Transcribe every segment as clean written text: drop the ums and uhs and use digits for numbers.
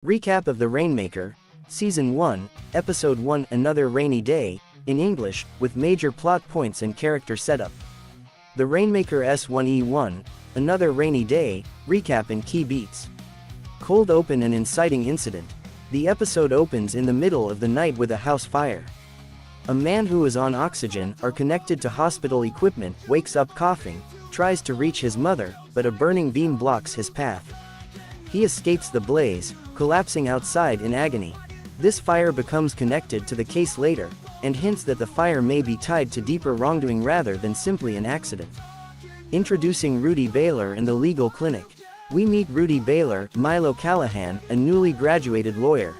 Recap of The Rainmaker, Season 1, Episode 1 Another Rainy Day, in English, with major plot points and character setup. The Rainmaker S1E1, Another Rainy Day, recap and key beats. Cold open and inciting incident. The episode opens in the middle of the night with a house fire. A man who is on oxygen or connected to hospital equipment wakes up coughing, tries to reach his mother, but a burning beam blocks his path. He escapes the blaze, collapsing outside in agony. This fire becomes connected to the case later, and hints that the fire may be tied to deeper wrongdoing rather than simply an accident. Introducing Rudy Baylor and the legal clinic. We meet Rudy Baylor, Milo Callahan, a newly graduated lawyer.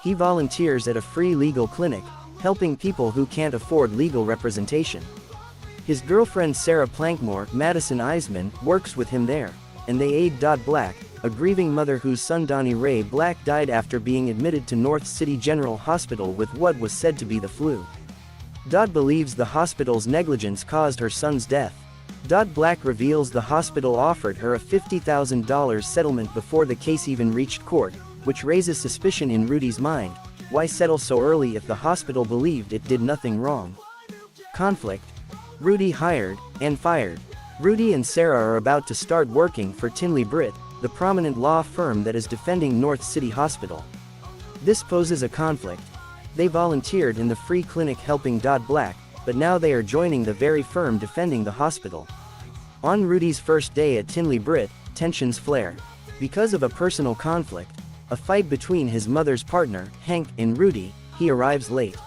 He volunteers at a free legal clinic, helping people who can't afford legal representation. His girlfriend Sarah Plankmore, Madison Eisman, works with him there, and they aid Dot Black, a grieving mother whose son Donnie Ray Black died after being admitted to North City General Hospital with what was said to be the flu. Dot believes the hospital's negligence caused her son's death. Dot Black reveals the hospital offered her a $50,000 settlement before the case even reached court, which raises suspicion in Rudy's mind. Why settle so early if the hospital believed it did nothing wrong? Conflict. Rudy hired and fired. Rudy and Sarah are about to start working for Tinley Britt, the prominent law firm that is defending North City Hospital. This poses a conflict. They volunteered in the free clinic helping Dot Black, but now they are joining the very firm defending the hospital. On Rudy's first day at Tinley Britt, tensions flare. Because of a personal conflict, a fight between his mother's partner, Hank, and Rudy, he arrives late.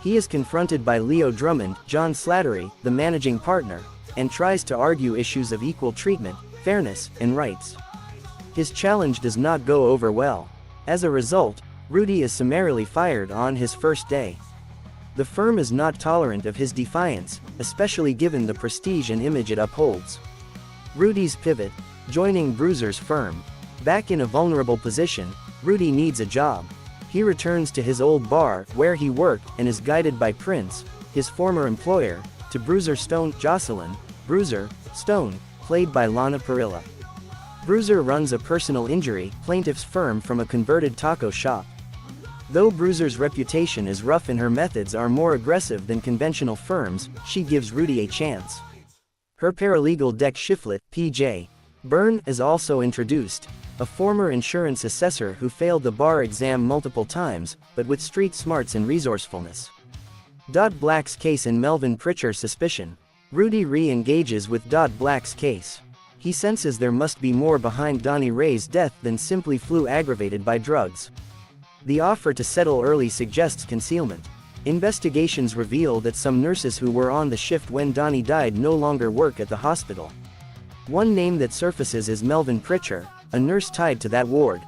He is confronted by Leo Drummond, John Slattery, the managing partner, and tries to argue issues of equal treatment, fairness, and rights. His challenge does not go over well. As a result, Rudy is summarily fired on his first day. The firm is not tolerant of his defiance, especially given the prestige and image it upholds. Rudy's pivot, joining Bruiser's firm. Back in a vulnerable position, Rudy needs a job. He returns to his old bar, where he worked, and is guided by Prince, his former employer, to Bruiser Stone, Jocelyn, Bruiser, Stone, played by Lana Parrilla. Bruiser runs a personal injury plaintiff's firm from a converted taco shop. Though Bruiser's reputation is rough and her methods are more aggressive than conventional firms, she gives Rudy a chance. Her paralegal Deck Shiflett, P.J. Byrne, is also introduced, a former insurance assessor who failed the bar exam multiple times, but with street smarts and resourcefulness. Dot Black's case in Melvin Pritchard Suspicion. Rudy re-engages with Dot Black's case. He senses there must be more behind Donnie Ray's death than simply flu aggravated by drugs. The offer to settle early suggests concealment. Investigations reveal that some nurses who were on the shift when Donnie died no longer work at the hospital. One name that surfaces is Melvin Pritchard, a nurse tied to that ward.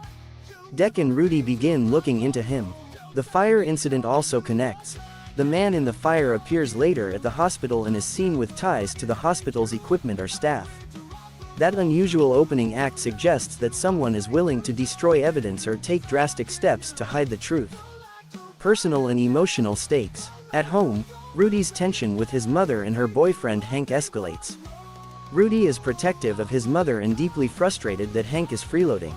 Deck and Rudy begin looking into him. The fire incident also connects. The man in the fire appears later at the hospital and is seen with ties to the hospital's equipment or staff. That unusual opening act suggests that someone is willing to destroy evidence or take drastic steps to hide the truth. Personal and emotional stakes. At home, Rudy's tension with his mother and her boyfriend Hank escalates. Rudy is protective of his mother and deeply frustrated that Hank is freeloading.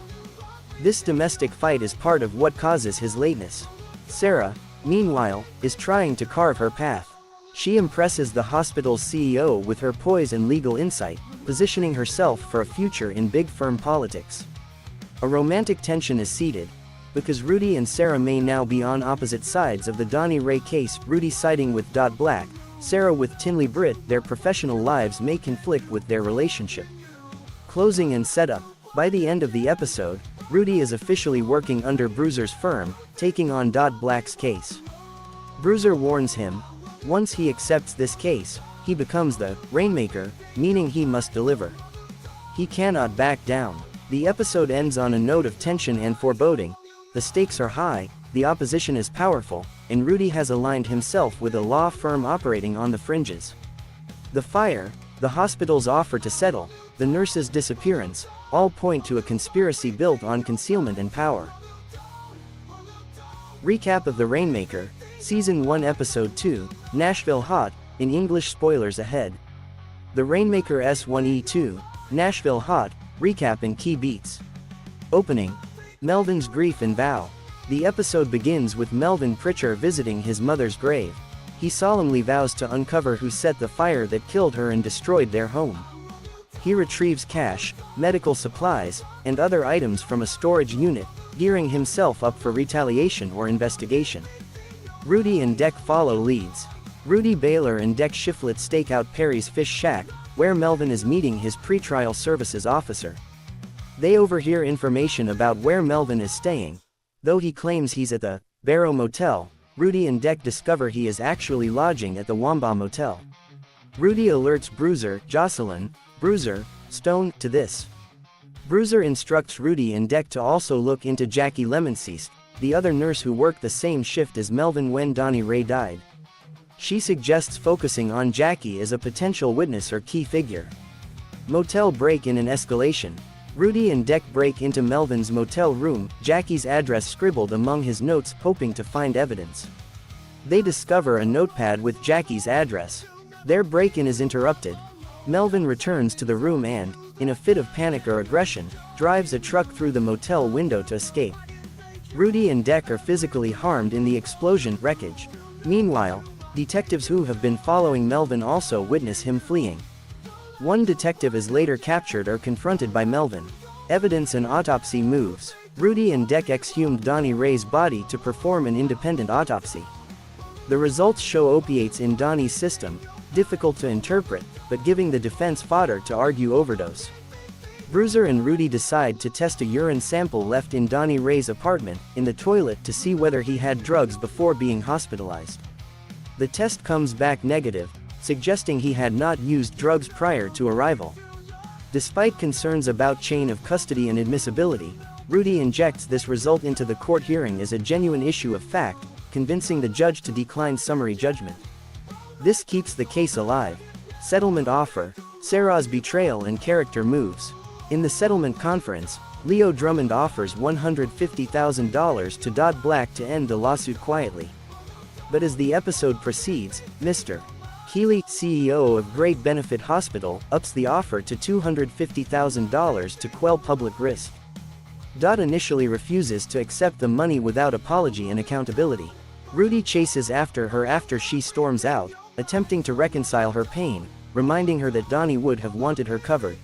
This domestic fight is part of what causes his lateness. Sarah, meanwhile, is trying to carve her path. She impresses the hospital's CEO with her poise and legal insight, positioning herself for a future in big firm politics. A romantic tension is seeded. Because Rudy and Sarah may now be on opposite sides of the Donnie Ray case, Rudy siding with Dot Black, Sarah with Tinley Britt, their professional lives may conflict with their relationship. Closing and setup. By the end of the episode, Rudy is officially working under Bruiser's firm, taking on Dot Black's case. Bruiser warns him, once he accepts this case, he becomes the Rainmaker, meaning he must deliver. He cannot back down. The episode ends on a note of tension and foreboding. The stakes are high, the opposition is powerful, and Rudy has aligned himself with a law firm operating on the fringes. The fire, the hospital's offer to settle, the nurse's disappearance, all point to a conspiracy built on concealment and power. Recap of The Rainmaker, Season 1 Episode 2, Nashville Hot, in English. Spoilers ahead. The Rainmaker S1E2, Nashville Hot, recap and key beats. Opening. Melvin's grief and vow. The episode begins with Melvin Pritchard visiting his mother's grave. He solemnly vows to uncover who set the fire that killed her and destroyed their home. He retrieves cash, medical supplies, and other items from a storage unit, gearing himself up for retaliation or investigation. Rudy and Deck follow leads. Rudy Baylor and Deck Shiflett stake out Perry's fish shack, where Melvin is meeting his pretrial services officer. They overhear information about where Melvin is staying. Though he claims he's at the Barrow Motel, Rudy and Deck discover he is actually lodging at the Wamba Motel. Rudy alerts Bruiser, Stone, to this. Bruiser instructs Rudy and Deck to also look into Jackie Lemonseast, the other nurse who worked the same shift as Melvin when Donnie Ray died. She suggests focusing on Jackie as a potential witness or key figure. Motel Break-in and escalation. Rudy and Deck break into Melvin's motel room, Jackie's address scribbled among his notes, hoping to find evidence. They discover a notepad with Jackie's address. Their break-in is interrupted. Melvin returns to the room and, in a fit of panic or aggression, drives a truck through the motel window to escape. Rudy and Deck are physically harmed in the explosion wreckage. Meanwhile, detectives who have been following Melvin also witness him fleeing. One detective is later captured or confronted by Melvin. Evidence and autopsy moves. Rudy and Deck exhumed Donnie Ray's body to perform an independent autopsy. The results show opiates in Donnie's system, difficult to interpret, but giving the defense fodder to argue overdose. Bruiser and Rudy decide to test a urine sample left in Donnie Ray's apartment, in the toilet, to see whether he had drugs before being hospitalized. The test comes back negative, suggesting he had not used drugs prior to arrival. Despite concerns about chain of custody and admissibility, Rudy injects this result into the court hearing as a genuine issue of fact, convincing the judge to decline summary judgment. This keeps the case alive. Settlement offer, Sarah's betrayal and character moves. In the settlement conference, Leo Drummond offers $150,000 to Dot Black to end the lawsuit quietly. But as the episode proceeds, Mr. Keeley, CEO of Great Benefit Hospital, ups the offer to $250,000 to quell public risk. Dot initially refuses to accept the money without apology and accountability. Rudy chases after her after she storms out, attempting to reconcile her pain, reminding her that Donnie would have wanted her covered.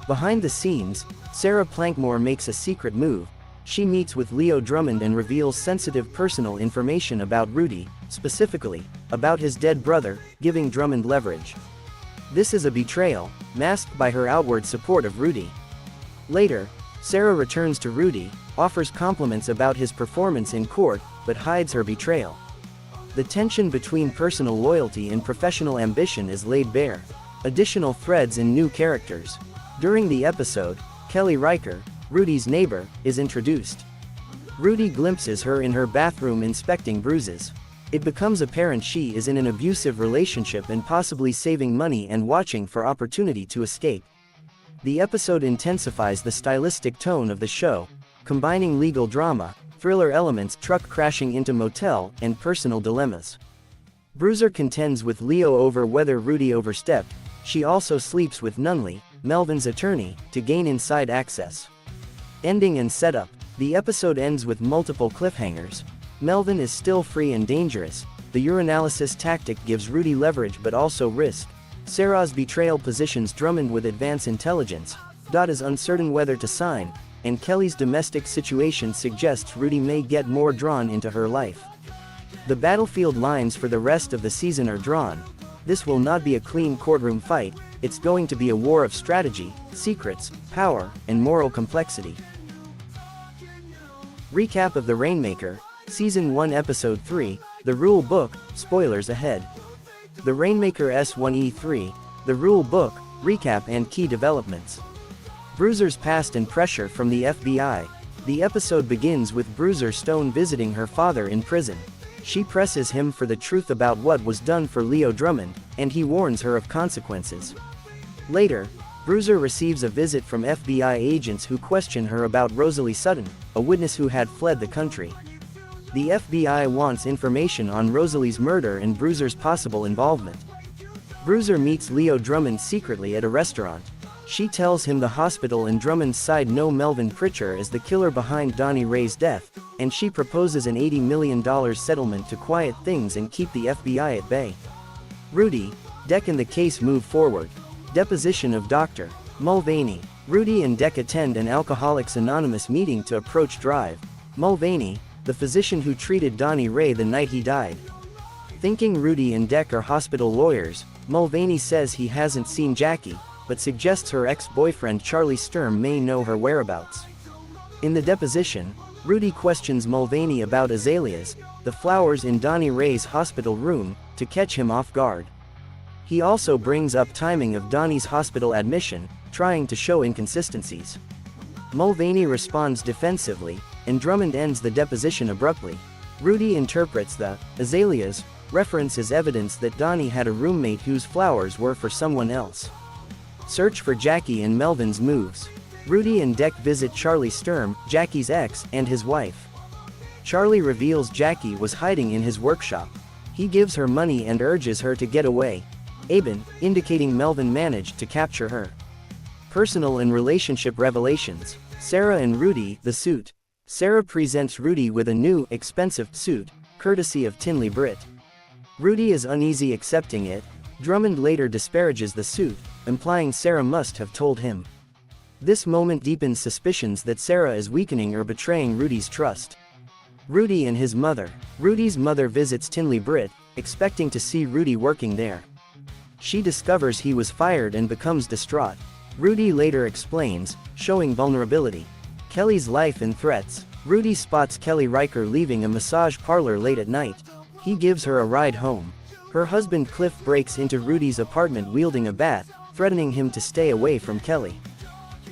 Behind the scenes, Sarah Plankmore makes a secret move. She meets with Leo Drummond and reveals sensitive personal information about Rudy, specifically, about his dead brother, giving Drummond leverage. This is a betrayal, masked by her outward support of Rudy. Later, Sarah returns to Rudy, offers compliments about his performance in court, but hides her betrayal. The tension between personal loyalty and professional ambition is laid bare. Additional threads and new characters. During the episode, Kelly Riker, Rudy's neighbor, is introduced. Rudy glimpses her in her bathroom inspecting bruises. It becomes apparent she is in an abusive relationship and possibly saving money and watching for opportunity to escape. The episode intensifies the stylistic tone of the show, combining legal drama, thriller elements, truck crashing into motel, and personal dilemmas. Bruiser contends with Leo over whether Rudy overstepped. She also sleeps with Nunley, Melvin's attorney, to gain inside access. Ending and setup. The episode ends with multiple cliffhangers. Melvin is still free and dangerous. The urinalysis tactic gives Rudy leverage but also risk. Sarah's betrayal positions Drummond with advance intelligence. Dot is uncertain whether to sign, and Kelly's domestic situation suggests Rudy may get more drawn into her life. The battlefield lines for the rest of the season are drawn. This will not be a clean courtroom fight. It's going to be a war of strategy, secrets, power, and moral complexity. Recap of The Rainmaker, Season 1 Episode 3, The Rule Book, spoilers ahead. The Rainmaker S1E3, The Rule Book, Recap and Key Developments. Bruiser's past and pressure from the FBI. The episode begins with Bruiser Stone visiting her father in prison. She presses him for the truth about what was done for Leo Drummond, and he warns her of consequences. Later, Bruiser receives a visit from FBI agents who question her about Rosalie Sutton, a witness who had fled the country. The FBI wants information on Rosalie's murder and Bruiser's possible involvement. Bruiser meets Leo Drummond secretly at a restaurant. She tells him the hospital and Drummond's side know Melvin Pritchard is the killer behind Donnie Ray's death, and she proposes an $80 million settlement to quiet things and keep the FBI at bay. Rudy, Deck and the case move forward. Deposition of Dr. Mulvaney. Rudy and Deck attend an Alcoholics Anonymous meeting to approach Drive. Mulvaney, the physician who treated Donnie Ray the night he died. Thinking Rudy and Deck are hospital lawyers, Mulvaney says he hasn't seen Jackie, but suggests her ex-boyfriend Charlie Sturm may know her whereabouts. In the deposition, Rudy questions Mulvaney about azaleas, the flowers in Donnie Ray's hospital room, to catch him off guard. He also brings up timing of Donnie's hospital admission, trying to show inconsistencies. Mulvaney responds defensively, and Drummond ends the deposition abruptly. Rudy interprets the azaleas reference as evidence that Donnie had a roommate whose flowers were for someone else. Search for Jackie and Melvin's moves. Rudy and Deck visit Charlie Sturm, Jackie's ex, and his wife. Charlie reveals Jackie was hiding in his workshop. He gives her money and urges her to get away. Aben, indicating Melvin managed to capture her. Personal and relationship revelations. Sarah and Rudy, the suit. Sarah presents Rudy with a new, expensive suit, courtesy of Tinley Britt. Rudy is uneasy accepting it. Drummond later disparages the suit, implying Sarah must have told him. This moment deepens suspicions that Sarah is weakening or betraying Rudy's trust. Rudy and his mother. Rudy's mother visits Tinley Britt, expecting to see Rudy working there. She discovers he was fired and becomes distraught. Rudy later explains, showing vulnerability. Kelly's life and threats. Rudy spots Kelly Riker leaving a massage parlor late at night. He gives her a ride home. Her husband Cliff breaks into Rudy's apartment wielding a bat, threatening him to stay away from Kelly.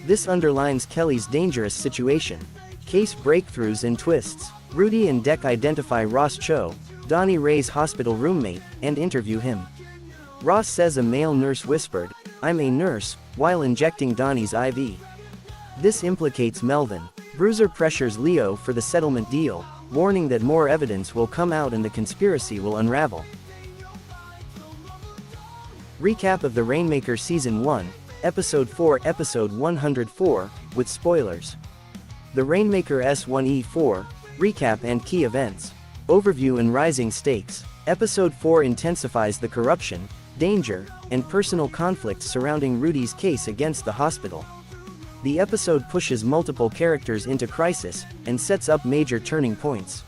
This underlines Kelly's dangerous situation. Case breakthroughs and twists. Rudy and Deck identify Ross Cho, Donnie Ray's hospital roommate, and interview him. Ross says a male nurse whispered, "I'm a nurse," while injecting Donnie's IV. This implicates Melvin. Bruiser pressures Leo for the settlement deal, warning that more evidence will come out and the conspiracy will unravel. Recap of the Rainmaker Season 1, Episode 4, Episode 104, with spoilers. The Rainmaker S1E4 Recap and key events. Overview and rising stakes. Episode 4 intensifies the corruption, danger, and personal conflicts surrounding Rudy's case against the hospital. The episode pushes multiple characters into crisis, and sets up major turning points.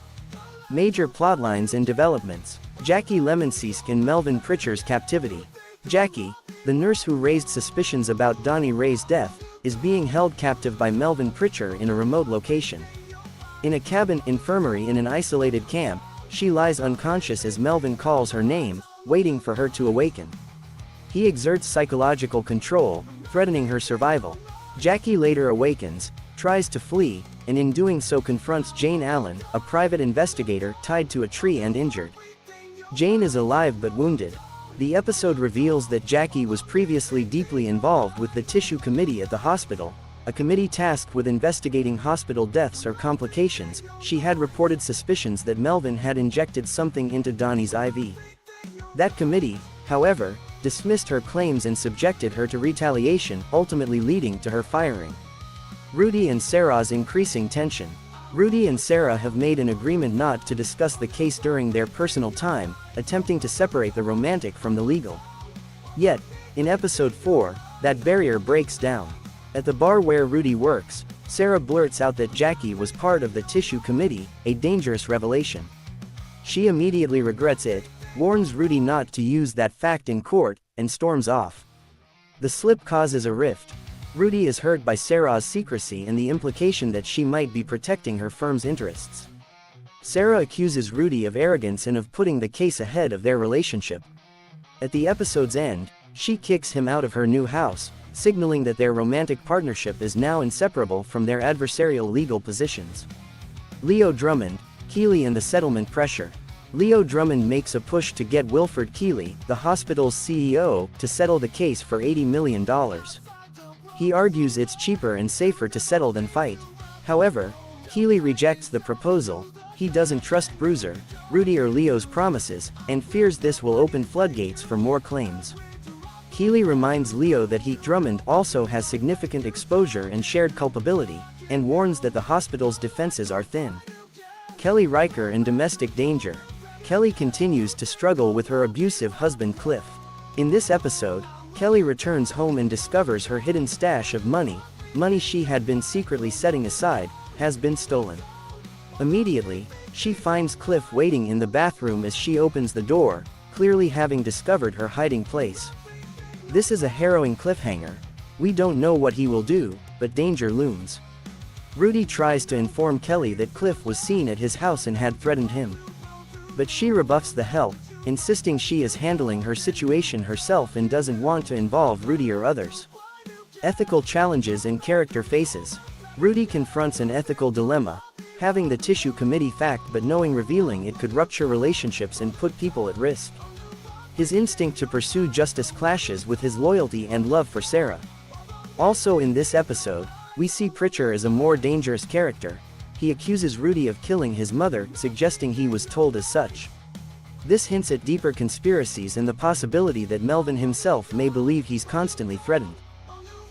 Major plotlines and developments. Jackie Lemonseesk and Melvin Pritchard's captivity. Jackie, the nurse who raised suspicions about Donnie Ray's death, is being held captive by Melvin Pritchard in a remote location. In a cabin infirmary in an isolated camp, she lies unconscious as Melvin calls her name, waiting for her to awaken. He exerts psychological control, threatening her survival. Jackie later awakens, tries to flee, and in doing so confronts Jane Allen, a private investigator tied to a tree and injured. Jane is alive but wounded. The episode reveals that Jackie was previously deeply involved with the Tissue Committee at the hospital, a committee tasked with investigating hospital deaths or complications. She had reported suspicions that Melvin had injected something into Donnie's IV. That committee, however, dismissed her claims and subjected her to retaliation, ultimately leading to her firing. Rudy and Sarah's increasing tension. Rudy and Sarah have made an agreement not to discuss the case during their personal time, attempting to separate the romantic from the legal. Yet, in episode 4, that barrier breaks down. At the bar where Rudy works, Sarah blurts out that Jackie was part of the Tissue Committee, a dangerous revelation. She immediately regrets it, warns Rudy not to use that fact in court, and storms off. The slip causes a rift. Rudy is hurt by Sarah's secrecy and the implication that she might be protecting her firm's interests. Sarah accuses Rudy of arrogance and of putting the case ahead of their relationship. At the episode's end, she kicks him out of her new house, signaling that their romantic partnership is now inseparable from their adversarial legal positions. Leo Drummond, Keeley and the settlement pressure. Leo Drummond makes a push to get Wilford Keeley, the hospital's CEO, to settle the case for $80 million. He argues it's cheaper and safer to settle than fight. However, Keeley rejects the proposal. He doesn't trust Bruiser, Rudy or Leo's promises, and fears this will open floodgates for more claims. Keely reminds Leo that Drummond also has significant exposure and shared culpability, and warns that the hospital's defenses are thin. Kelly Riker in domestic danger. Kelly continues to struggle with her abusive husband Cliff. In this episode, Kelly returns home and discovers her hidden stash of money she had been secretly setting aside, has been stolen. Immediately, she finds Cliff waiting in the bathroom as she opens the door, clearly having discovered her hiding place. This is a harrowing cliffhanger. We don't know what he will do, but danger looms. Rudy tries to inform Kelly that Cliff was seen at his house and had threatened him. But she rebuffs the help, insisting she is handling her situation herself and doesn't want to involve Rudy or others. Ethical challenges and character faces. Rudy confronts an ethical dilemma, having the tissue committee fact but knowing revealing it could rupture relationships and put people at risk. His instinct to pursue justice clashes with his loyalty and love for Sarah. Also in this episode, we see Pritchard as a more dangerous character. He accuses Rudy of killing his mother, suggesting he was told as such. This hints at deeper conspiracies and the possibility that Melvin himself may believe he's constantly threatened.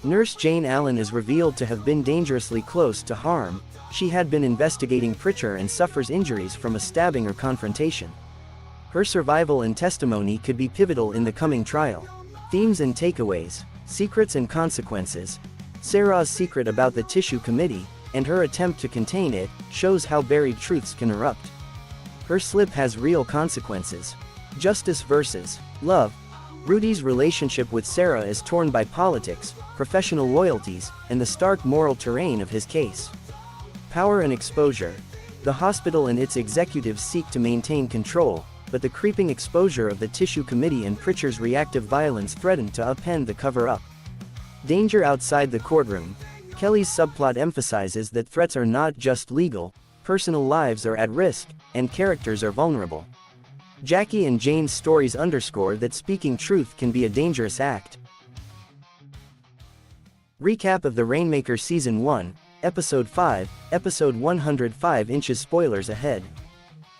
Nurse Jane Allen is revealed to have been dangerously close to harm. She had been investigating Pritchard and suffers injuries from a stabbing or confrontation. Her survival and testimony could be pivotal in the coming trial. Themes and takeaways. Secrets and consequences. Sarah's secret about the tissue committee, and her attempt to contain it, shows how buried truths can erupt. Her slip has real consequences. Justice versus love. Rudy's relationship with Sarah is torn by politics, professional loyalties, and the stark moral terrain of his case. Power and exposure. The hospital and its executives seek to maintain control, but the creeping exposure of the tissue committee and Pritchard's reactive violence threaten to upend the cover-up. Danger outside the courtroom. Kelly's subplot emphasizes that threats are not just legal, personal lives are at risk, and characters are vulnerable. Jackie and Jane's stories underscore that speaking truth can be a dangerous act. Recap of the Rainmaker Season 1, Episode 5, Episode 105 inches spoilers ahead.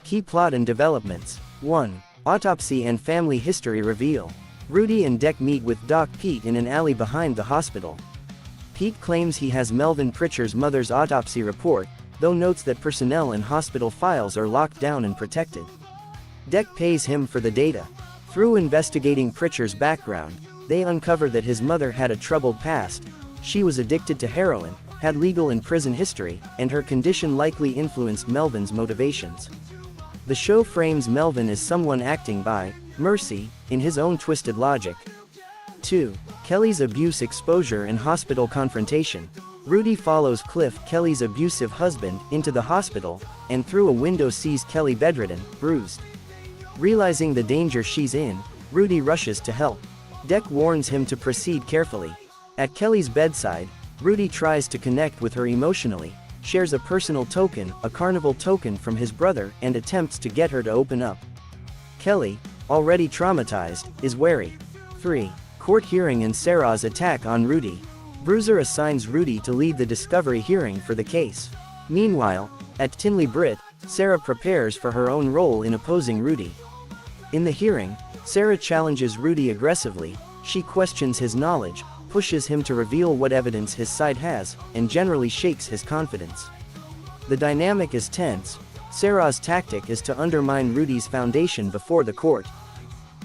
Key plot and developments. 1. Autopsy and family history reveal. Rudy and Deck meet with Doc Pete in an alley behind the hospital. Pete claims he has Melvin Pritchard's mother's autopsy report, though notes that personnel and hospital files are locked down and protected. Deck pays him for the data. Through investigating Pritchard's background, they uncover that his mother had a troubled past. She was addicted to heroin, had legal and prison history, and her condition likely influenced Melvin's motivations. The show frames Melvin as someone acting by mercy, in his own twisted logic. 2. Kelly's abuse exposure and hospital confrontation. Rudy follows Cliff, Kelly's abusive husband, into the hospital, and through a window sees Kelly bedridden, bruised. Realizing the danger she's in, Rudy rushes to help. Deck warns him to proceed carefully. At Kelly's bedside, Rudy tries to connect with her emotionally, shares a personal token, a carnival token from his brother, and attempts to get her to open up. Kelly, already traumatized, is wary. 3. Court hearing and Sarah's attack on Rudy. Bruiser assigns Rudy to lead the discovery hearing for the case. Meanwhile, at Tinley Britt, Sarah prepares for her own role in opposing Rudy. In the hearing, Sarah challenges Rudy aggressively. She questions his knowledge, pushes him to reveal what evidence his side has, and generally shakes his confidence. The dynamic is tense. Sarah's tactic is to undermine Rudy's foundation before the court.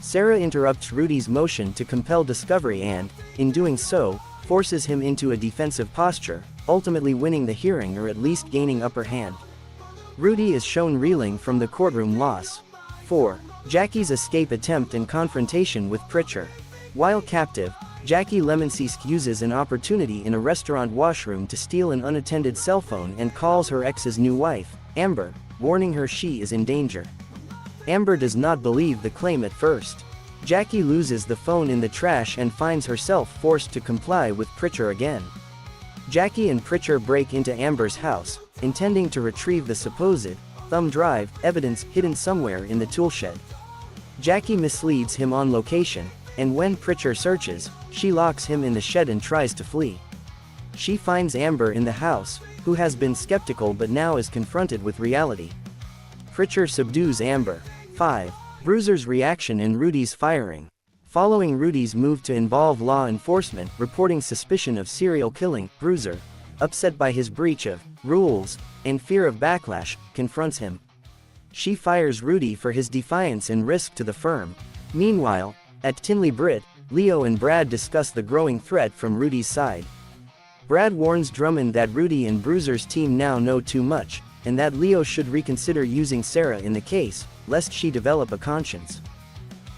Sarah interrupts Rudy's motion to compel discovery and, in doing so, forces him into a defensive posture, ultimately winning the hearing or at least gaining upper hand. Rudy is shown reeling from the courtroom loss. 4. Jackie's escape attempt and confrontation with Pritchard. While captive, Jackie Lemonsesk uses an opportunity in a restaurant washroom to steal an unattended cell phone and calls her ex's new wife, Amber, warning her she is in danger. Amber does not believe the claim at first. Jackie loses the phone in the trash and finds herself forced to comply with Pritchard again. Jackie and Pritchard break into Amber's house, intending to retrieve the supposed thumb drive evidence hidden somewhere in the toolshed. Jackie misleads him on location, and when Pritchard searches, she locks him in the shed and tries to flee. She finds Amber in the house, who has been skeptical but now is confronted with reality. Pritchard subdues Amber. 5. Bruiser's reaction and Rudy's firing. Following Rudy's move to involve law enforcement reporting suspicion of serial killing, Bruiser, upset by his breach of rules and fear of backlash, confronts him. She fires Rudy for his defiance and risk to the firm. Meanwhile, at Tinley Brit, Leo and Brad discuss the growing threat from Rudy's side. Brad warns Drummond that Rudy and Bruiser's team now know too much, and that Leo should reconsider using Sarah in the case, lest she develop a conscience.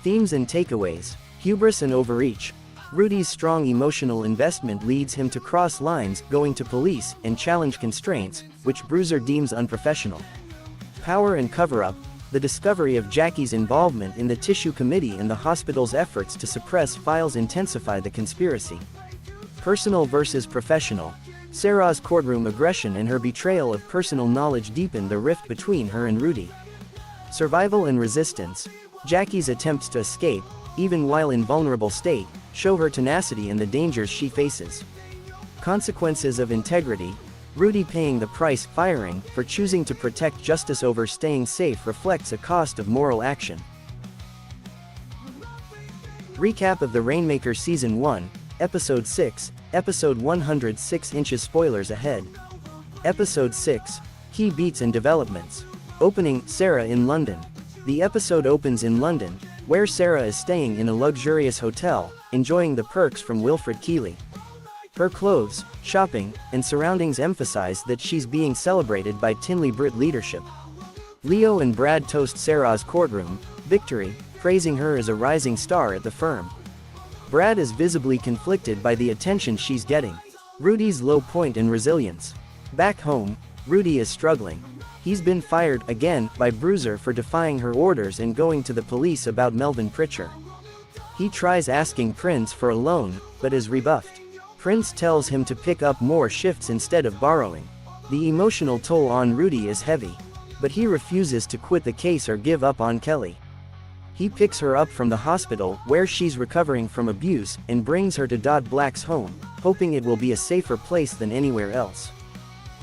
Themes and takeaways: hubris and overreach. Rudy's strong emotional investment leads him to cross lines, going to police and challenge constraints, which Bruiser deems unprofessional. Power and cover-up. The discovery of Jackie's involvement in the Tissue Committee and the hospital's efforts to suppress files intensify the conspiracy. Personal versus professional. Sarah's courtroom aggression and her betrayal of personal knowledge deepen the rift between her and Rudy. Survival and resistance. Jackie's attempts to escape, even while in vulnerable state, show her tenacity and the dangers she faces. Consequences of integrity. Rudy paying the price, firing, for choosing to protect justice over staying safe reflects a cost of moral action. Recap of the Rainmaker Season 1, Episode 6, Episode 106 inches. Spoilers ahead. Episode 6, Key Beats and Developments. Opening, Sarah in London. The episode opens in London, where Sarah is staying in a luxurious hotel, enjoying the perks from Wilfred Keighley. Her clothes, shopping, and surroundings emphasize that she's being celebrated by Tinley Brit leadership. Leo and Brad toast Sarah's courtroom victory, praising her as a rising star at the firm. Brad is visibly conflicted by the attention she's getting. Rudy's low point and resilience. Back home, Rudy is struggling. He's been fired again by Bruiser for defying her orders and going to the police about Melvin Pritchard. He tries asking Prince for a loan, but is rebuffed. Prince tells him to pick up more shifts instead of borrowing. The emotional toll on Rudy is heavy, but he refuses to quit the case or give up on Kelly. He picks her up from the hospital, where she's recovering from abuse, and brings her to Dodd Black's home, hoping it will be a safer place than anywhere else.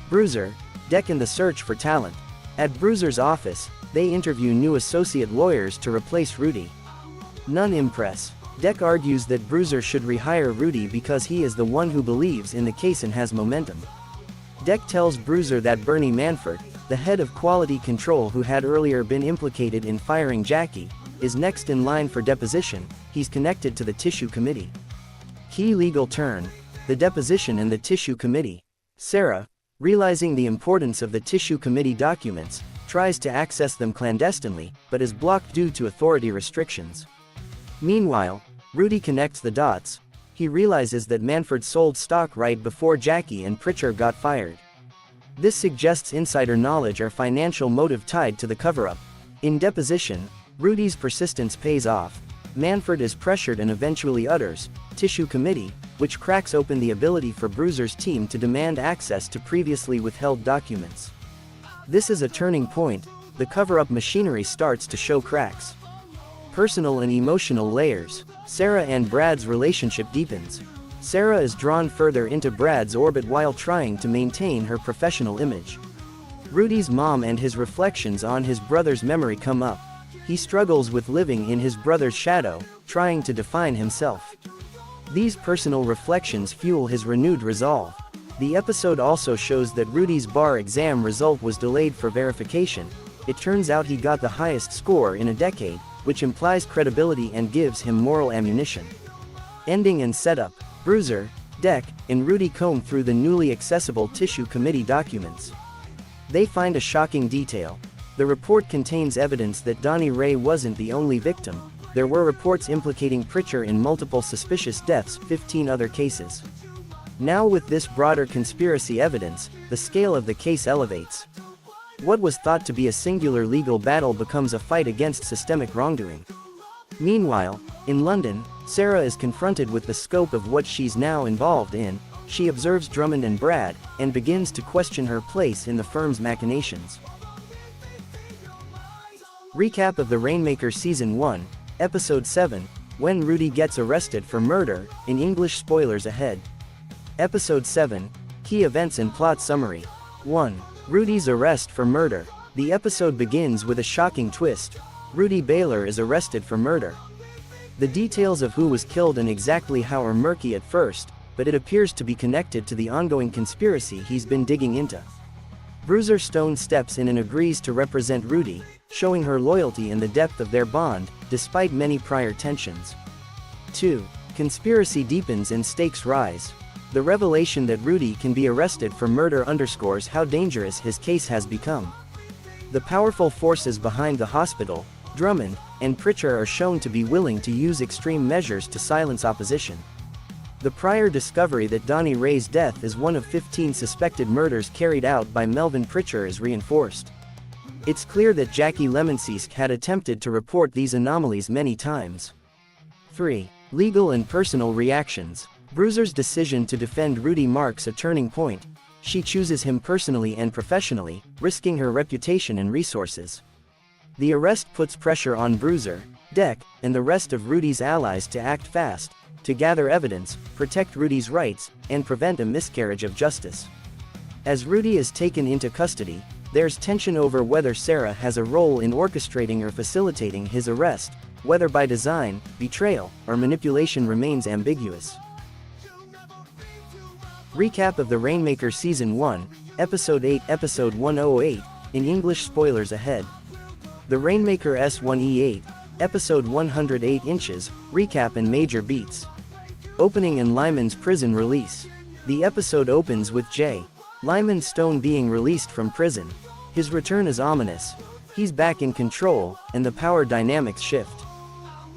Bruiser, Deck in the search for talent. At Bruiser's office, they interview new associate lawyers to replace Rudy. None impress. Deck argues that Bruiser should rehire Rudy because he is the one who believes in the case and has momentum. Deck tells Bruiser that Bernie Manford, the head of quality control who had earlier been implicated in firing Jackie, is next in line for deposition. He's connected to the Tissue Committee. Key legal turn: the deposition and the Tissue Committee. Sarah, realizing the importance of the Tissue Committee documents, tries to access them clandestinely, but is blocked due to authority restrictions. Meanwhile, Rudy connects the dots. He realizes that Manford sold stock right before Jackie and Pritchard got fired. This suggests insider knowledge or financial motive tied to the cover-up. In deposition, Rudy's persistence pays off. Manford is pressured and eventually utters, "Tissue Committee," which cracks open the ability for Bruiser's team to demand access to previously withheld documents. This is a turning point. The cover-up machinery starts to show cracks. Personal and emotional layers. Sarah and Brad's relationship deepens. Sarah is drawn further into Brad's orbit while trying to maintain her professional image. Rudy's mom and his reflections on his brother's memory come up. He struggles with living in his brother's shadow, trying to define himself. These personal reflections fuel his renewed resolve. The episode also shows that Rudy's bar exam result was delayed for verification. It turns out he got the highest score in a decade, which implies credibility and gives him moral ammunition. Ending and setup. Bruiser, Deck, and Rudy comb through the newly accessible Tissue Committee documents. They find a shocking detail. The report contains evidence that Donnie Ray wasn't the only victim. There were reports implicating Pritchard in multiple suspicious deaths, 15 other cases. Now with this broader conspiracy evidence, the scale of the case elevates. What was thought to be a singular legal battle becomes a fight against systemic wrongdoing. Meanwhile, in London, Sarah is confronted with the scope of what she's now involved in. She observes Drummond and Brad, and begins to question her place in the firm's machinations. Recap of the Rainmaker Season 1, Episode 7, When Rudy Gets Arrested for Murder, in English. Spoilers ahead. Episode 7, Key Events and Plot Summary. 1. Rudy's arrest for murder. The episode begins with a shocking twist. Rudy Baylor is arrested for murder. The details of who was killed and exactly how are murky at first, but it appears to be connected to the ongoing conspiracy he's been digging into. Bruiser Stone steps in and agrees to represent Rudy, showing her loyalty and the depth of their bond, despite many prior tensions. 2. Conspiracy deepens and stakes rise. The revelation that Rudy can be arrested for murder underscores how dangerous his case has become. The powerful forces behind the hospital, Drummond, and Pritchard are shown to be willing to use extreme measures to silence opposition. The prior discovery that Donnie Ray's death is one of 15 suspected murders carried out by Melvin Pritchard is reinforced. It's clear that Jackie Lemonseek had attempted to report these anomalies many times. 3. Legal and personal reactions. Bruiser's decision to defend Rudy marks a turning point. She chooses him personally and professionally, risking her reputation and resources. The arrest puts pressure on Bruiser, Deck, and the rest of Rudy's allies to act fast, to gather evidence, protect Rudy's rights, and prevent a miscarriage of justice. As Rudy is taken into custody, there's tension over whether Sarah has a role in orchestrating or facilitating his arrest, whether by design, betrayal, or manipulation remains ambiguous. Recap of the Rainmaker Season 1, Episode 8, Episode 108, in English. Spoilers ahead. The Rainmaker S1E8, Episode 108 inches, recap and major beats. Opening and Lyman's prison release. The episode opens with J. Lyman Stone being released from prison. His return is ominous. He's back in control, and the power dynamics shift.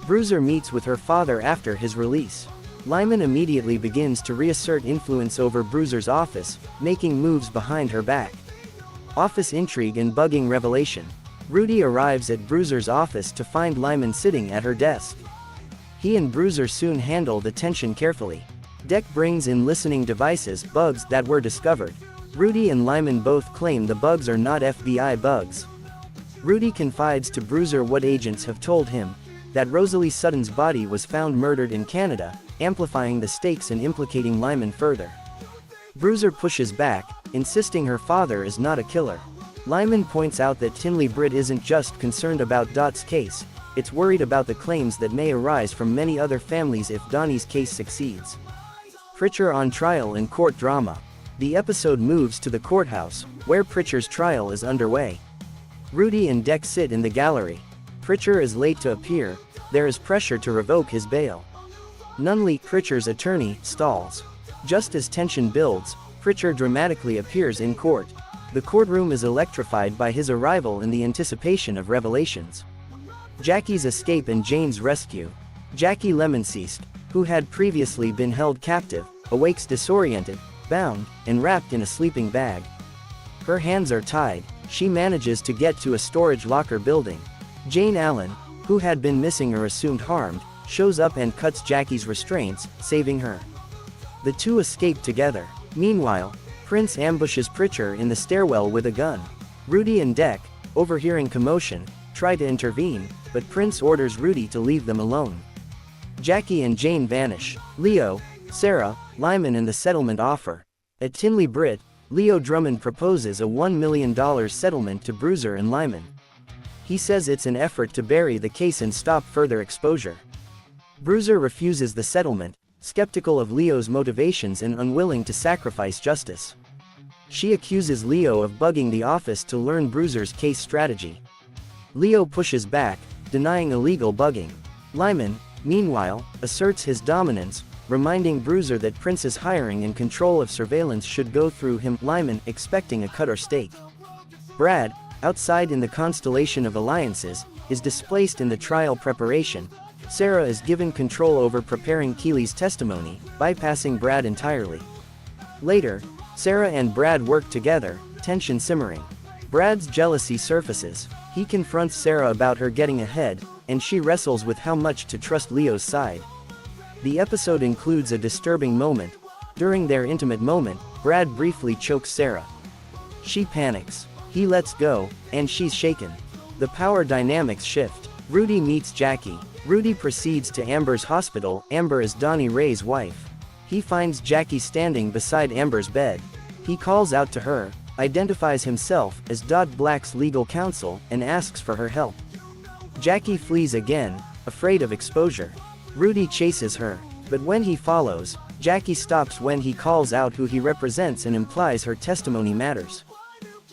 Bruiser meets with her father after his release. Lyman immediately begins to reassert influence over Bruiser's office, making moves behind her back. Office intrigue and bugging revelation. Rudy arrives at Bruiser's office to find Lyman sitting at her desk. He and Bruiser soon handle the tension carefully. Deck brings in listening devices, bugs that were discovered. Rudy and Lyman both claim the bugs are not FBI bugs. Rudy confides to Bruiser what agents have told him, that Rosalie Sutton's body was found murdered in Canada, amplifying the stakes and implicating Lyman further. Bruiser pushes back, insisting her father is not a killer. Lyman points out that Tinley Britt isn't just concerned about Dot's case, it's worried about the claims that may arise from many other families if Donnie's case succeeds. Pritchard on trial in court drama. The episode moves to the courthouse, where Pritchard's trial is underway. Rudy and Deck sit in the gallery. Pritchard is late to appear. There is pressure to revoke his bail. Nunley, Pritchard's attorney, stalls. Just as tension builds, Pritchard dramatically appears in court. The courtroom is electrified by his arrival in the anticipation of revelations. Jackie's escape and Jane's rescue. Jackie Lemonseek, who had previously been held captive, awakes disoriented, bound, and wrapped in a sleeping bag. Her hands are tied. She manages to get to a storage locker building. Jane Allen, who had been missing or assumed harmed, shows up and cuts Jackie's restraints, saving her. The two escape together. Meanwhile, Prince ambushes Pritchard in the stairwell with a gun. Rudy and Deck, overhearing commotion, try to intervene, but Prince orders Rudy to leave them alone. Jackie and Jane vanish. Leo, Sarah, Lyman and the settlement offer. At Tinley Britt, Leo Drummond proposes a $1 million settlement to Bruiser and Lyman. He says it's an effort to bury the case and stop further exposure. Bruiser refuses the settlement, skeptical of Leo's motivations and unwilling to sacrifice justice. She accuses Leo of bugging the office to learn Bruiser's case strategy. Leo pushes back, denying illegal bugging. Lyman, meanwhile, asserts his dominance, reminding Bruiser that Prince's hiring and control of surveillance should go through him. Lyman, expecting a cut or stake. Brad, outside in the constellation of alliances, is displaced in the trial preparation. Sarah is given control over preparing Keeley's testimony, bypassing Brad entirely. Later, Sarah and Brad work together, tension simmering. Brad's jealousy surfaces. He confronts Sarah about her getting ahead, and she wrestles with how much to trust Leo's side. The episode includes a disturbing moment. During their intimate moment, Brad briefly chokes Sarah. She panics. He lets go, and she's shaken. The power dynamics shift. Rudy meets Jackie. Rudy proceeds to Amber's hospital. Amber is Donnie Ray's wife. He finds Jackie standing beside Amber's bed. He calls out to her, identifies himself as Dodd Black's legal counsel, and asks for her help. Jackie flees again, afraid of exposure. Rudy chases her, but when he follows, Jackie stops when he calls out who he represents and implies her testimony matters.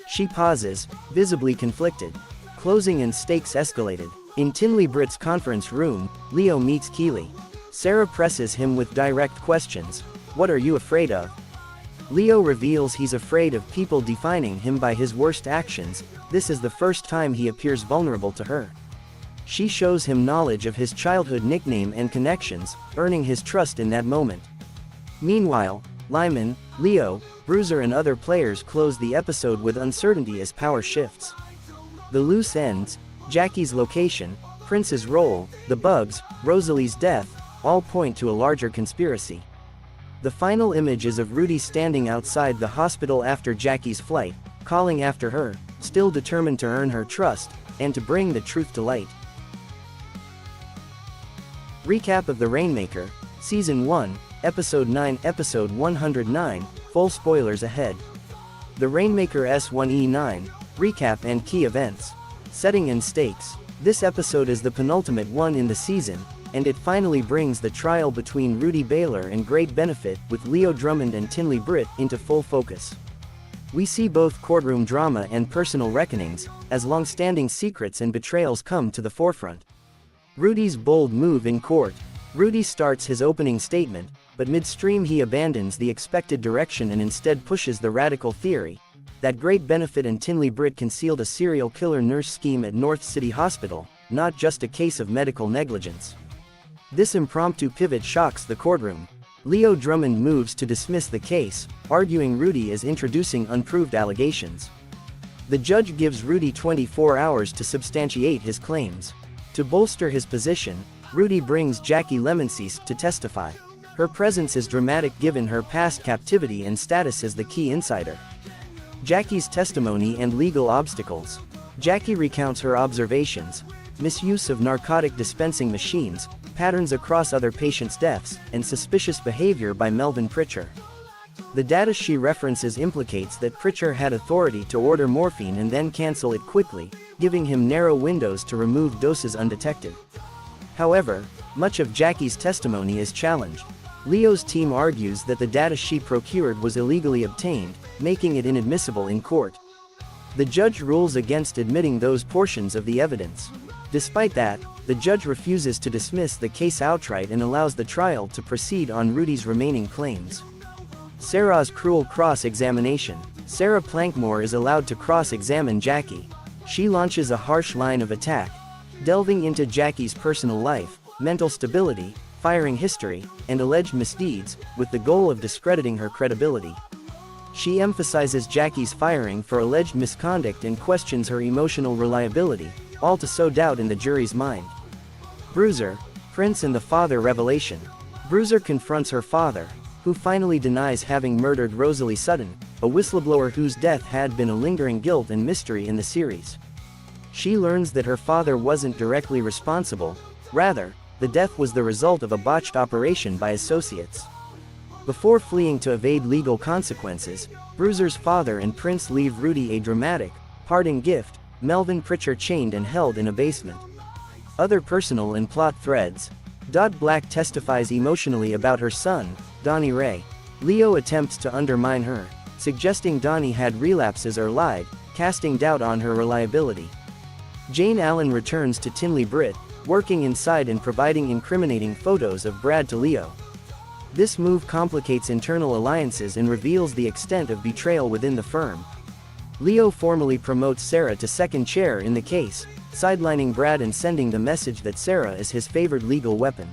She pauses, visibly conflicted. Closing and stakes escalated. In Tinley Britt's conference room, Leo meets Keeley. Sarah presses him with direct questions. What are you afraid of? Leo reveals he's afraid of people defining him by his worst actions. This is the first time he appears vulnerable to her. She shows him knowledge of his childhood nickname and connections, earning his trust in that moment. Meanwhile, Lyman, Leo, Bruiser and other players close the episode with uncertainty as power shifts. The loose ends, Jackie's location, Prince's role, the bugs, Rosalie's death, all point to a larger conspiracy. The final image is of Rudy standing outside the hospital after Jackie's flight, calling after her, still determined to earn her trust, and to bring the truth to light. Recap of The Rainmaker, Season 1, Episode 9, Episode 109, full spoilers ahead. The Rainmaker S1E9, Recap and Key Events. Setting and stakes. This episode is the penultimate one in the season, and it finally brings the trial between Rudy Baylor and Great Benefit with Leo Drummond and Tinley Britt into full focus. We see both courtroom drama and personal reckonings, as long-standing secrets and betrayals come to the forefront. Rudy's bold move in court. Rudy starts his opening statement, but midstream he abandons the expected direction and instead pushes the radical theory that Great Benefit and Tinley Britt concealed a serial killer nurse scheme at North City Hospital, not just a case of medical negligence. This impromptu pivot shocks the courtroom. Leo Drummond moves to dismiss the case, arguing Rudy is introducing unproved allegations. The judge gives Rudy 24 hours to substantiate his claims. To bolster his position, Rudy brings Jackie Lemonsees to testify. Her presence is dramatic given her past captivity and status as the key insider. Jackie's testimony and legal obstacles. Jackie recounts her observations, misuse of narcotic dispensing machines, patterns across other patients' deaths, and suspicious behavior by Melvin Pritchard. The data she references implicates that Pritchard had authority to order morphine and then cancel it quickly, giving him narrow windows to remove doses undetected. However, much of Jackie's testimony is challenged. Leo's team argues that the data she procured was illegally obtained, making it inadmissible in court. The judge rules against admitting those portions of the evidence. Despite that, the judge refuses to dismiss the case outright and allows the trial to proceed on Rudy's remaining claims. Sarah's cruel cross-examination. Sarah Plankmore is allowed to cross-examine Jackie. She launches a harsh line of attack, delving into Jackie's personal life, mental stability, firing history, and alleged misdeeds, with the goal of discrediting her credibility. She emphasizes Jackie's firing for alleged misconduct and questions her emotional reliability, all to sow doubt in the jury's mind. Bruiser, Prince and the Father revelation. Bruiser confronts her father, who finally denies having murdered Rosalie Sutton, a whistleblower whose death had been a lingering guilt and mystery in the series. She learns that her father wasn't directly responsible, rather, the death was the result of a botched operation by associates. Before fleeing to evade legal consequences, Bruiser's father and Prince leave Rudy a dramatic, parting gift, Melvin Pritchard chained and held in a basement. Other personal and plot threads. Black testifies emotionally about her son, Donnie Ray. Leo attempts to undermine her, suggesting Donnie had relapses or lied, casting doubt on her reliability. Jane Allen returns to Tinley Britt, working inside and providing incriminating photos of Brad to Leo. This move complicates internal alliances and reveals the extent of betrayal within the firm. Leo formally promotes Sarah to second chair in the case, sidelining Brad and sending the message that Sarah is his favored legal weapon.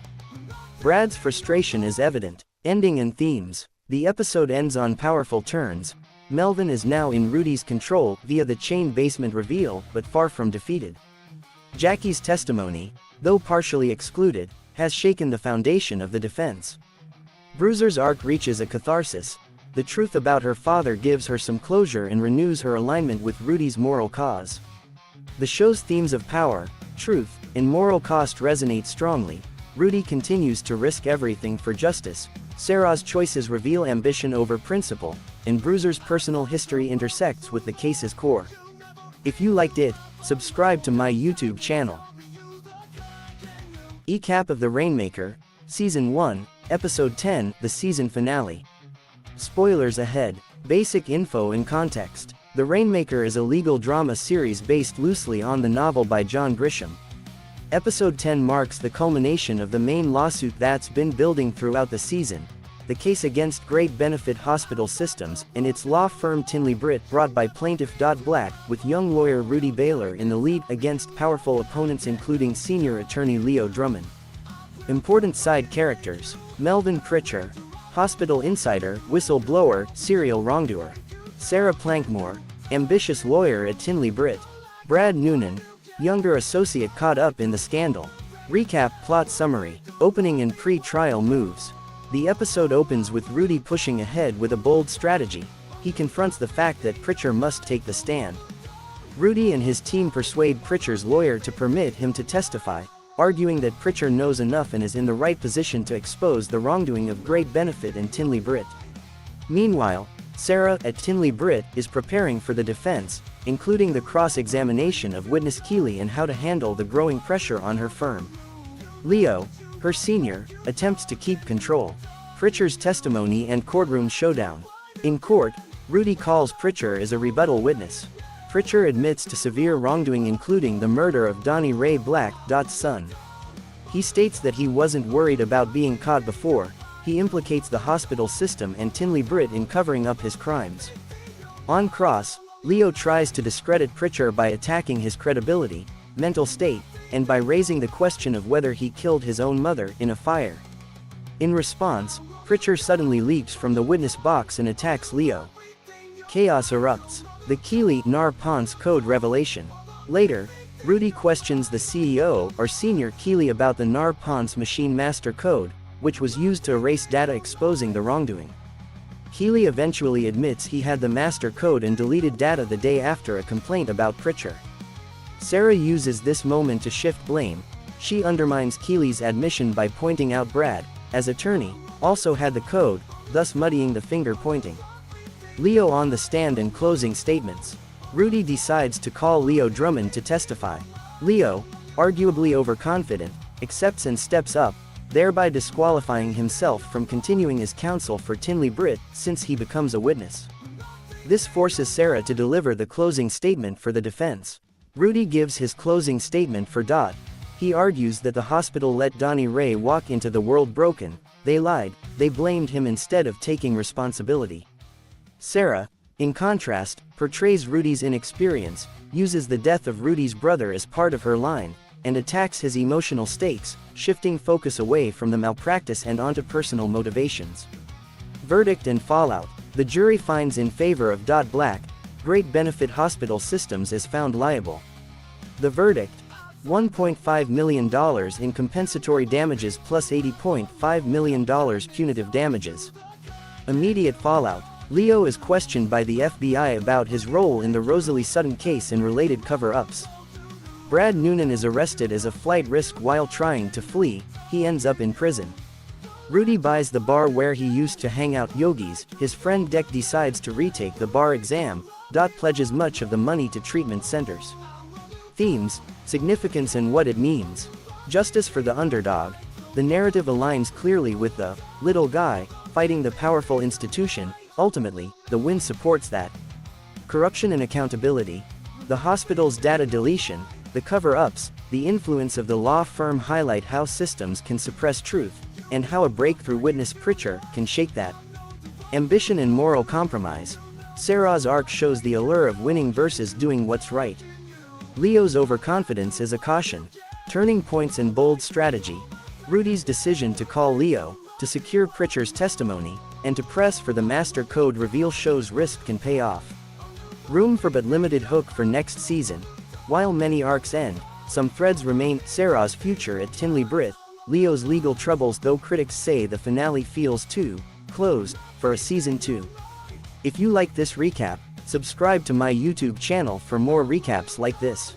Brad's frustration is evident. Ending and themes. The episode ends on powerful turns. Melvin is now in Rudy's control via the chain basement reveal, but far from defeated. Jackie's testimony, though partially excluded, has shaken the foundation of the defense. Bruiser's arc reaches a catharsis. The truth about her father gives her some closure and renews her alignment with Rudy's moral cause. The show's themes of power, truth, and moral cost resonate strongly. Rudy continues to risk everything for justice. Sarah's choices reveal ambition over principle, and Bruiser's personal history intersects with the case's core. If you liked it, subscribe to my YouTube channel. Recap of the Rainmaker, Season 1, Episode 10, the season finale. Spoilers ahead. Basic info and context. The Rainmaker is a legal drama series based loosely on the novel by John Grisham. Episode 10 marks the culmination of the main lawsuit that's been building throughout the season, the case against Great Benefit Hospital Systems and its law firm Tinley Britt, brought by plaintiff Black, with young lawyer Rudy Baylor in the lead against powerful opponents including senior attorney Leo Drummond. Important side characters: Melvin Pritchard, hospital insider, whistleblower, serial wrongdoer; Sarah Plankmore, ambitious lawyer at Tinley Britt; Brad Noonan, younger associate caught up in the scandal. Recap. Plot summary. Opening and pre-trial moves. The episode opens with Rudy pushing ahead with a bold strategy. He confronts the fact that Pritchard must take the stand. Rudy and his team persuade Pritchard's lawyer to permit him to testify, arguing that Pritchard knows enough and is in the right position to expose the wrongdoing of Great Benefit and Tinley Britt. Meanwhile, Sarah, at Tinley Britt, is preparing for the defense, including the cross-examination of witness Keeley and how to handle the growing pressure on her firm. Leo, her senior, attempts to keep control. Pritchard's testimony and courtroom showdown. In court, Rudy calls Pritchard as a rebuttal witness. Pritchard admits to severe wrongdoing including the murder of Donnie Ray Black's son. He states that he wasn't worried about being caught before. He implicates the hospital system and Tinley Britt in covering up his crimes. On cross, Leo tries to discredit Pritchard by attacking his credibility, mental state, and by raising the question of whether he killed his own mother in a fire. In response, Pritchard suddenly leaps from the witness box and attacks Leo. Chaos erupts. The Keeley-Nar-Ponce code revelation. Later, Rudy questions the CEO or senior Keeley about the Nar-Ponce machine master code, which was used to erase data exposing the wrongdoing. Keeley eventually admits he had the master code and deleted data the day after a complaint about Pritchard. Sarah uses this moment to shift blame. She undermines Keeley's admission by pointing out Brad, as attorney, also had the code, thus muddying the finger pointing. Leo on the stand and closing statements. Rudy decides to call Leo Drummond to testify. Leo, arguably overconfident, accepts and steps up, thereby disqualifying himself from continuing as counsel for Tinley Britt since he becomes a witness. This forces Sarah to deliver the closing statement for the defense. Rudy gives his closing statement for Dot. He argues that the hospital let Donnie Ray walk into the world broken. They lied, they blamed him instead of taking responsibility. Sarah, in contrast, portrays Rudy's inexperience, uses the death of Rudy's brother as part of her line, and attacks his emotional stakes, shifting focus away from the malpractice and onto personal motivations. Verdict and fallout. The jury finds in favor of Black. Great Benefit Hospital Systems is found liable. The verdict: $1.5 million in compensatory damages plus $80.5 million punitive damages. Immediate fallout. Leo is questioned by the FBI about his role in the Rosalie Sutton case and related cover-ups. Brad Noonan is arrested as a flight risk while trying to flee. He ends up in prison. Rudy buys the bar where he used to hang out yogis. His friend Deck decides to retake the bar exam. Pledges much of the money to treatment centers. Themes, significance and what it means. Justice for the underdog. The narrative aligns clearly with the little guy fighting the powerful institution. Ultimately, the win supports that. Corruption and accountability. The hospital's data deletion, the cover-ups, the influence of the law firm highlight how systems can suppress truth, and how a breakthrough witness Pritchard can shake that. Ambition and moral compromise. Sarah's arc shows the allure of winning versus doing what's right. Leo's overconfidence is a caution. Turning points and bold strategy. Rudy's decision to call Leo, to secure Pritchard's testimony, and to press for the master code reveal shows risk can pay off. Room for but limited hook for next season. While many arcs end, some threads remain. Sarah's future at Tinley Britt, Leo's legal troubles, though critics say the finale feels too closed for a season 2. If you like this recap, subscribe to my YouTube channel for more recaps like this.